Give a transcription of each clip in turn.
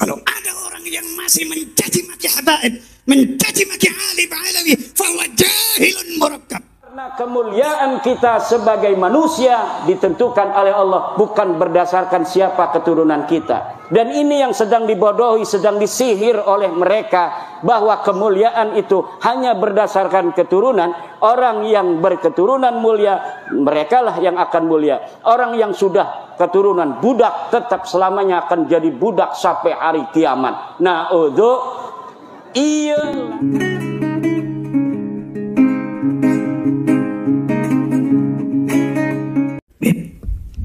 Kalau ada orang yang masih mencaci maki habaib, mencaci maki alim alawi, fahuwa jahilun murakkab. Karena kemuliaan kita sebagai manusia ditentukan oleh Allah, bukan berdasarkan siapa keturunan kita. Dan ini yang sedang dibodohi, sedang disihir oleh mereka, bahwa kemuliaan itu hanya berdasarkan keturunan. Orang yang berketurunan mulia, merekalah yang akan mulia. Orang yang sudah keturunan budak tetap selamanya akan jadi budak sampai hari kiamat. Iya.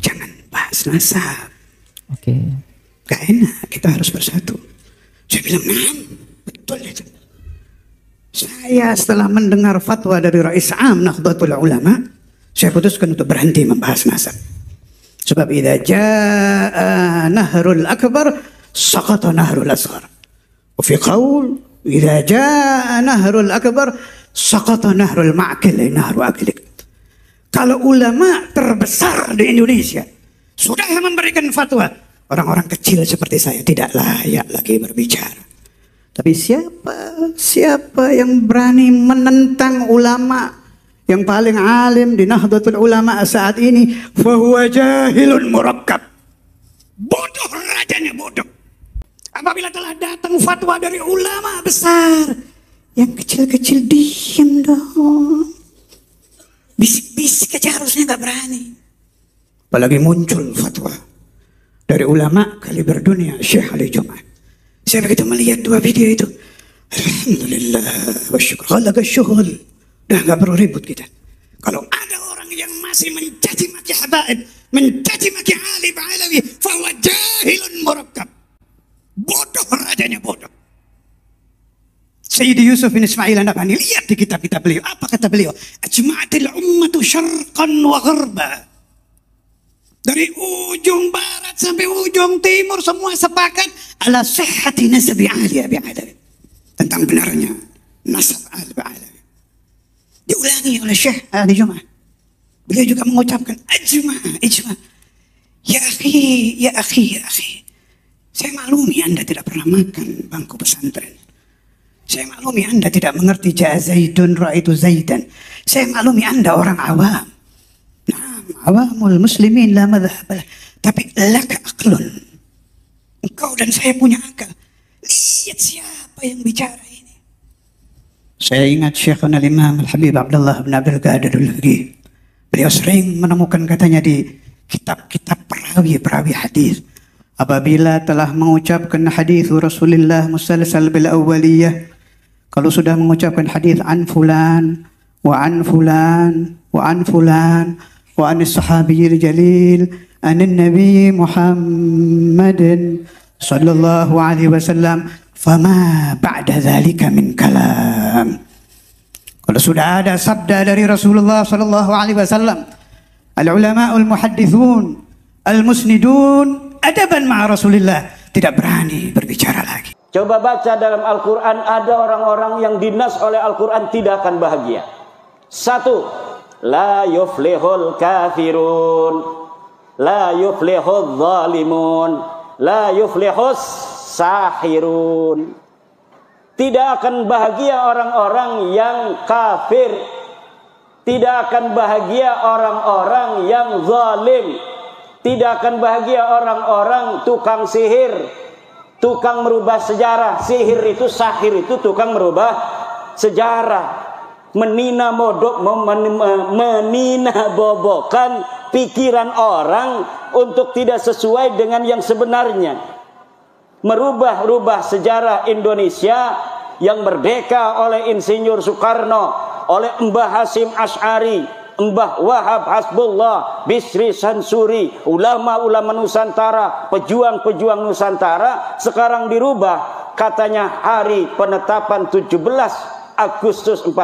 Jangan bahas nasab. Oke. Gak enak, kita harus bersatu. Saya bilang, nah, betul itu. Saya setelah mendengar fatwa dari Rais Am Nahdlatul Ulama, saya putuskan untuk berhenti membahas nasab. Sebab idza jaa nahrul akbar saqata nahrul asghar. Wa fi qaul idza jaa nahrul akbar saqata nahrul ma'kil nahru aklik. Kalau ulama terbesar di Indonesia sudah memberikan fatwa, orang-orang kecil seperti saya tidak layak lagi berbicara. Tapi siapa yang berani menentang ulama yang paling alim di Nahdlatul Ulama saat ini? Fahuwa jahilun murakkab. Bodoh rajanya bodoh. Apabila telah datang fatwa dari ulama besar, yang kecil-kecil diam dong. Bisik-bisik aja harusnya nggak berani. Apalagi muncul fatwa dari ulama kaliber dunia, Syekh Ali Jum'ah. Saya begitu melihat dua video itu, alhamdulillah wa syukur, khalaqa syughul. Udah nggak perlu ribut kita. Kalau ada orang yang masih mencaci maki habaib, mencaci maki alim alawi, fahuwa jahilun murakkab. Bodoh rajanya bodoh. Sayyidi Yusuf bin Ismail An-Nabhani, lihat di kitab-kitab beliau. Apa kata beliau? Ajma'atil ummatu syarqan wa gharba. Dari ujung barat sampai ujung timur semua sepakat ala sihhati nasabi Ali Abi Alawi. Tentang benarnya nasab Ali Abi Alawi. Diulangi oleh Syekh Ali Jum'ah. Beliau juga mengucapkan ijma'. Ya akhi. Saya maklumi Anda tidak pernah makan bangku pesantren. Saya maklumi Anda tidak mengerti ja'a Zaidun ra'aitu Zaidan. Saya maklumi Anda orang awam. Awamul muslimin la madhhabalah. Tapi laka aqlun. Engkau dan saya punya akal. Lihat siapa yang bicara ini. Saya ingat Syekhuna Imam Al-Habib Abdullah bin Abdul Qadir Al-Faqih. Beliau sering menemukan katanya di kitab-kitab perawi hadis. Apabila telah mengucapkan hadis Rasulullah musalsal bil awwaliyah, kalau sudah mengucapkan hadis an fulan wa an fulan wa an fulan wa an sahabiyil jalil an nabi Muhammadin sallallahu alaihi wasallam, fama ba'da dzalika min kalam. Kalau sudah ada sabda dari Rasulullah sallallahu alaihi wasallam, al ulama'ul muhaddithun al musnidun adaban ma'a Rasulillah, tidak berani berbicara lagi. Coba baca dalam Al-Quran, ada orang-orang yang dinas oleh Al-Quran tidak akan bahagia. Satu, la yuflihul kafirun, la yuflihul zalimun, la yuflihus sahirun. Tidak akan bahagia orang-orang yang kafir, tidak akan bahagia orang-orang yang zalim, tidak akan bahagia orang-orang tukang sihir, tukang merubah sejarah. Sihir itu, sahir itu tukang merubah sejarah. Menina bobokan pikiran orang untuk tidak sesuai dengan yang sebenarnya. Merubah-rubah sejarah Indonesia yang merdeka oleh Insinyur Soekarno, oleh Mbah Hasyim Asy'ari, Mbah Wahab Hasbullah, Bisri Sansuri, ulama-ulama Nusantara, pejuang-pejuang Nusantara, sekarang dirubah katanya hari penetapan 17 Agustus 45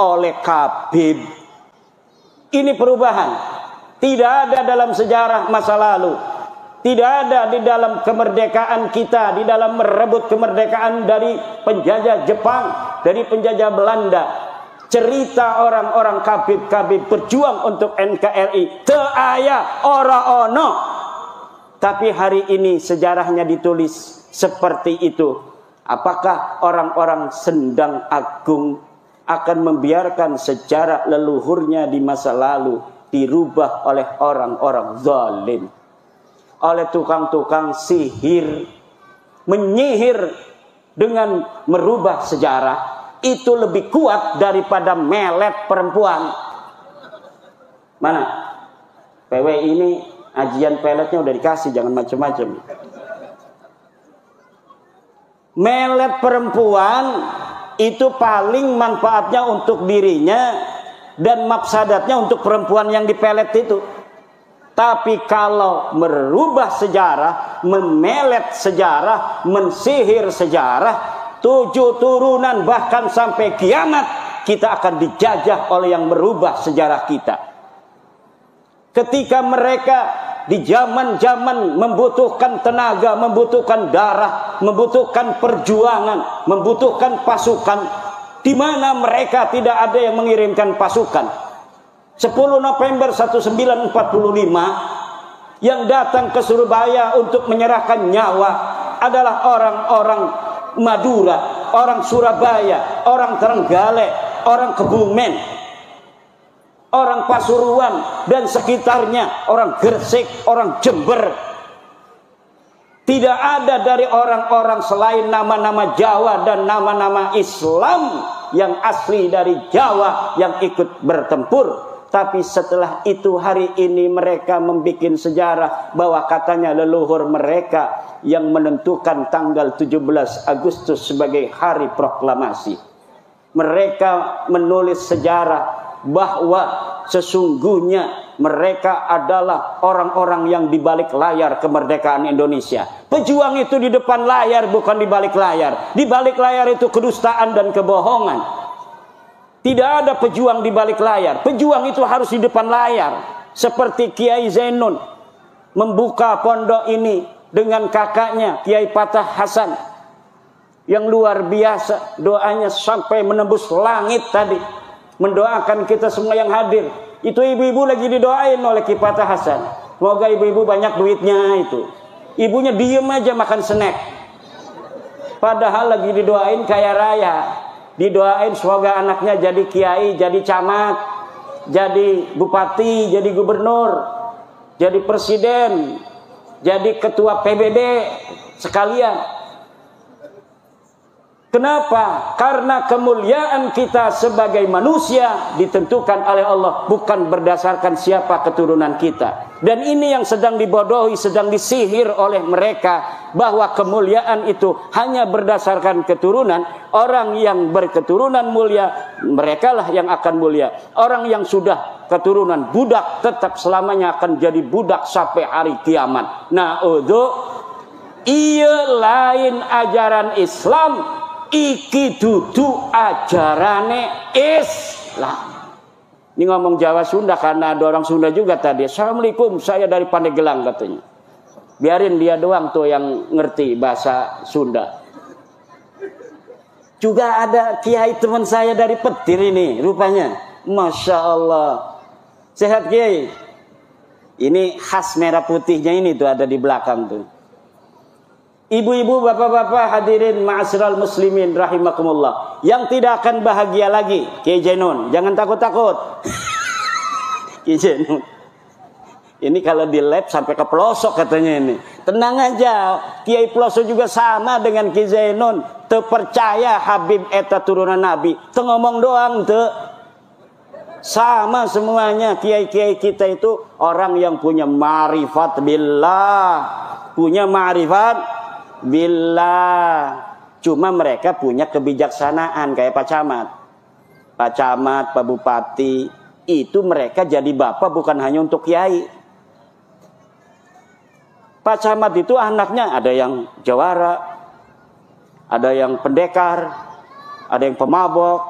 oleh Habib. Ini perubahan. Tidak ada dalam sejarah masa lalu. Tidak ada di dalam kemerdekaan kita, di dalam merebut kemerdekaan dari penjajah Jepang, dari penjajah Belanda. Cerita orang-orang kabib-kabib berjuang untuk NKRI. Teu aya ora ono. Tapi hari ini sejarahnya ditulis seperti itu. Apakah orang-orang Sendang Agung akan membiarkan sejarah leluhurnya di masa lalu dirubah oleh orang-orang zalim, oleh tukang-tukang sihir, menyihir dengan merubah sejarah? Itu lebih kuat daripada melet perempuan. Mana? PW ini ajian peletnya udah dikasih, jangan macam-macam. Melet perempuan itu paling manfaatnya untuk dirinya dan mafsadatnya untuk perempuan yang dipelet itu. Tapi kalau merubah sejarah, memelet sejarah, mensihir sejarah, 7 turunan bahkan sampai kiamat kita akan dijajah oleh yang merubah sejarah kita. Ketika mereka di zaman-zaman membutuhkan tenaga, membutuhkan darah, membutuhkan perjuangan, membutuhkan pasukan, di mana mereka tidak ada yang mengirimkan pasukan. 10 November 1945 yang datang ke Surabaya untuk menyerahkan nyawa adalah orang-orang Madura, orang Surabaya, orang Trenggalek, orang Kebumen, orang Pasuruan dan sekitarnya, orang Gresik, orang Jember. Tidak ada dari orang-orang selain nama-nama Jawa dan nama-nama Islam yang asli dari Jawa yang ikut bertempur. Tapi setelah itu hari ini mereka membuat sejarah bahwa katanya leluhur mereka yang menentukan tanggal 17 Agustus sebagai hari proklamasi. Mereka menulis sejarah bahwa sesungguhnya mereka adalah orang-orang yang di balik layar kemerdekaan Indonesia. Pejuang itu di depan layar, bukan di balik layar. Di balik layar itu kedustaan dan kebohongan. Tidak ada pejuang di balik layar. Pejuang itu harus di depan layar. Seperti Kiai Zainun membuka pondok ini dengan kakaknya Kiai Patah Hasan yang luar biasa, doanya sampai menembus langit tadi, mendoakan kita semua yang hadir. Itu ibu-ibu lagi didoain oleh Kiai Patah Hasan. Semoga ibu-ibu banyak duitnya itu. Ibunya diem aja makan snack. Padahal lagi didoain kaya raya. Didoain semoga anaknya jadi kiai, jadi camat, jadi bupati, jadi gubernur, jadi presiden, jadi ketua PBB sekalian. Kenapa? Karena kemuliaan kita sebagai manusia ditentukan oleh Allah, bukan berdasarkan siapa keturunan kita. Dan ini yang sedang dibodohi, sedang disihir oleh mereka, bahwa kemuliaan itu hanya berdasarkan keturunan. Orang yang berketurunan mulia, merekalah yang akan mulia. Orang yang sudah keturunan budak tetap selamanya akan jadi budak sampai hari kiamat. Nah, iya lain ajaran Islam, iki dudu ajarane Islam. Ini ngomong Jawa Sunda karena ada orang Sunda juga tadi. Assalamualaikum, saya dari Pandeglang katanya. Biarin dia doang tuh yang ngerti bahasa Sunda. Juga ada kiai teman saya dari Petir ini rupanya. Masya Allah. Sehat Kiai. Ini khas merah putihnya ini tuh ada di belakang tuh. Ibu-ibu, bapak-bapak, hadirin ma'asyiral muslimin rahimakumullah. Yang tidak akan bahagia lagi, Kiai Zainun, jangan takut-takut. Kiai Zainun. Ini kalau di lab sampai ke pelosok katanya ini. Tenang aja, Kiai pelosok juga sama dengan Kiai Zainun. Terpercaya Habib eta turunan Nabi. Teu ngomong doang teu. Sama semuanya. Kiai-kiai kita itu orang yang punya ma'rifat billah, punya ma'rifat billah. Cuma mereka punya kebijaksanaan kayak Pak Camat. Pak Camat, Pak Bupati, itu mereka jadi bapak bukan hanya untuk kiai. Pak Camat itu anaknya ada yang jawara, ada yang pendekar, ada yang pemabok,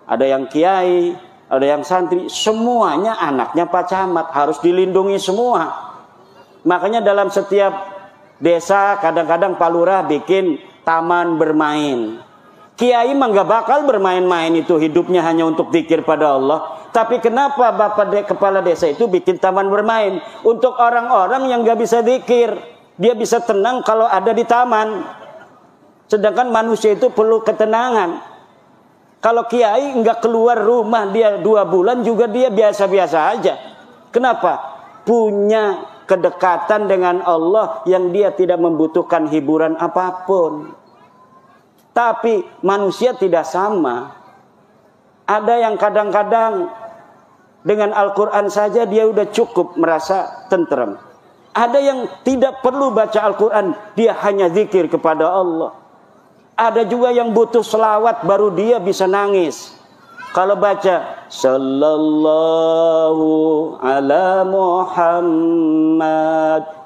ada yang kiai, ada yang santri. Semuanya anaknya Pak Camat, harus dilindungi semua. Makanya dalam setiap desa kadang-kadang Pak Lurah bikin taman bermain. Kiai mah gak bakal bermain-main, itu hidupnya hanya untuk zikir pada Allah. Tapi kenapa kepala desa itu bikin taman bermain? Untuk orang-orang yang gak bisa zikir. Dia bisa tenang kalau ada di taman. Sedangkan manusia itu perlu ketenangan. Kalau kiai nggak keluar rumah dia 2 bulan juga dia biasa-biasa aja. Kenapa? Punya kedekatan dengan Allah yang dia tidak membutuhkan hiburan apapun. Tapi manusia tidak sama. Ada yang kadang-kadang dengan Al-Quran saja dia udah cukup merasa tenteram. Ada yang tidak perlu baca Al-Quran, dia hanya zikir kepada Allah. Ada juga yang butuh selawat baru dia bisa nangis. Kalau baca Sallallahu ala Muhammad,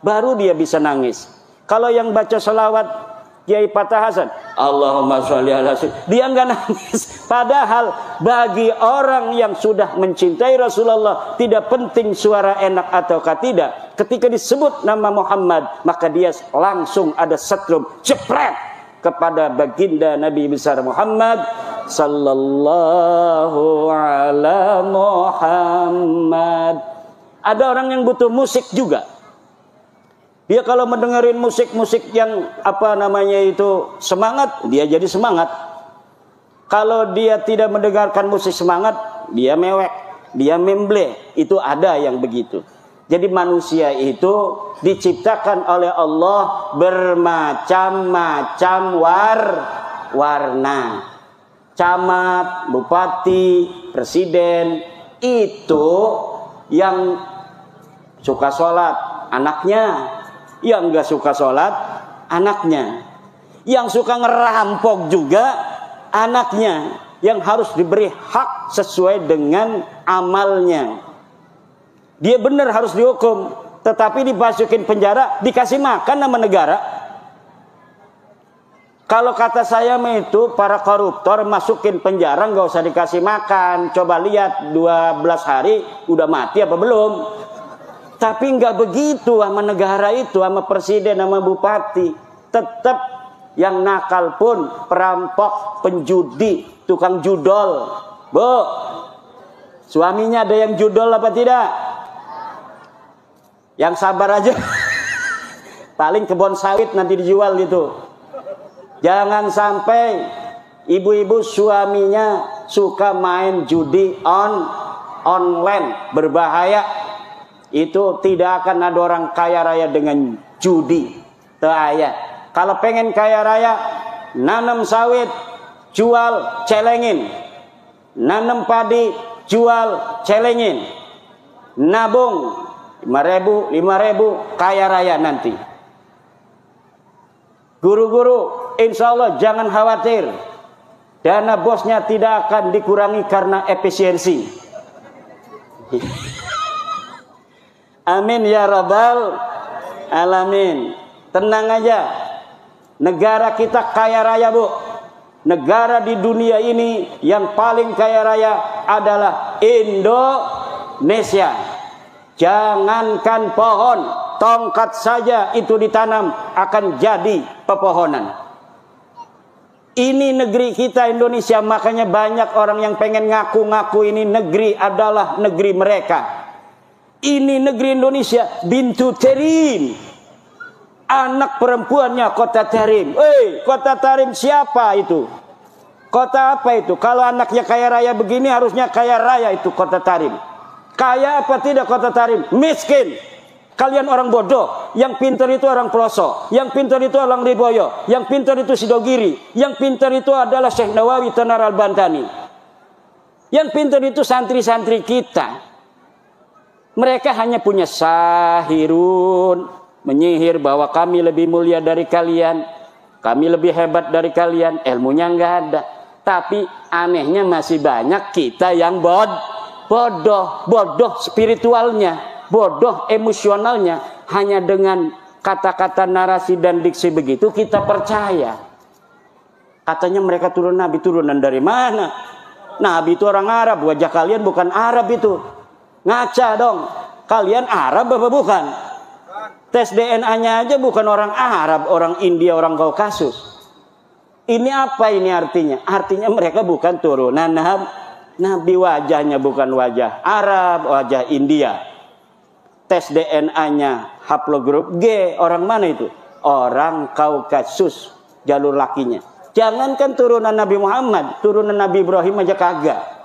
baru dia bisa nangis. Kalau yang baca selawat Kiai Fatah Hasan, Allahumma sholli ala sayyidina, dia enggak nangis. Padahal bagi orang yang sudah mencintai Rasulullah, tidak penting suara enak ataukah tidak. Ketika disebut nama Muhammad, maka dia langsung ada setrum jepret kepada baginda Nabi besar Muhammad sallallahu ala Muhammad. Ada orang yang butuh musik juga. Dia kalau mendengarin musik-musik yang semangat, dia jadi semangat. Kalau dia tidak mendengarkan musik semangat, dia mewek, dia memble. Itu ada yang begitu. Jadi manusia itu diciptakan oleh Allah bermacam-macam warna. Camat, bupati, presiden, itu yang suka sholat anaknya, yang gak suka sholat anaknya, yang suka ngerampok juga anaknya, yang harus diberi hak sesuai dengan amalnya. Dia benar harus dihukum, tetapi dimasukin penjara, dikasih makan sama negara. Kalau kata saya itu para koruptor masukin penjara nggak usah dikasih makan. Coba lihat 12 hari udah mati apa belum. Tapi nggak begitu sama negara itu, sama presiden, sama bupati. Tetap yang nakal pun perampok, penjudi, tukang judol. Bu, suaminya ada yang judol apa tidak? Yang sabar aja. Paling kebun sawit nanti dijual gitu. Jangan sampai ibu-ibu suaminya suka main judi online, berbahaya. Itu tidak akan ada orang kaya raya dengan judi. Teraya. Kalau pengen kaya raya, nanam sawit, jual, celengin. Nanam padi, jual, celengin. Nabung 5.000, kaya raya nanti. Guru-guru, insya Allah jangan khawatir. Dana bosnya tidak akan dikurangi karena efisiensi. Amin ya rabbal alamin. Tenang aja. Negara kita kaya raya, Bu. Negara di dunia ini yang paling kaya raya adalah Indonesia. Jangankan pohon, tongkat saja itu ditanam akan jadi pepohonan. Ini negeri kita Indonesia, makanya banyak orang yang pengen ngaku-ngaku ini negeri adalah negeri mereka. Ini negeri Indonesia, Bintu Terim. Anak perempuannya Kota Tarim. Kota Tarim siapa itu? Kota apa itu? Kalau anaknya kaya raya begini, harusnya kaya raya itu Kota Tarim. Kaya apa tidak Kota Tarim? Miskin. Kalian orang bodoh. Yang pintar itu orang pelosok. Yang pintar itu orang Riboyo. Yang pintar itu Sidogiri. Yang pintar itu adalah Syekh Nawawi Tanar Al-Bantani. Yang pintar itu santri-santri kita. Mereka hanya punya sahirun, menyihir bahwa kami lebih mulia dari kalian, kami lebih hebat dari kalian. Ilmunya nggak ada. Tapi anehnya masih banyak kita yang bodoh spiritualnya, bodoh emosionalnya. Hanya dengan kata-kata narasi dan diksi begitu kita percaya. Katanya mereka turun nabi, turunan dari mana? Nabi itu orang Arab, wajah kalian bukan Arab itu. Ngaca dong. Kalian Arab apa bukan? Tes DNA-nya aja bukan orang Arab, orang India, orang Kaukasus. Ini apa ini artinya? Artinya mereka bukan turunan Nabi, wajahnya bukan wajah Arab, wajah India. tes DNA haplogrup G, orang mana itu? Orang Kaukasus, jalur lakinya. Jangankan turunan Nabi Muhammad, turunan Nabi Ibrahim aja kagak.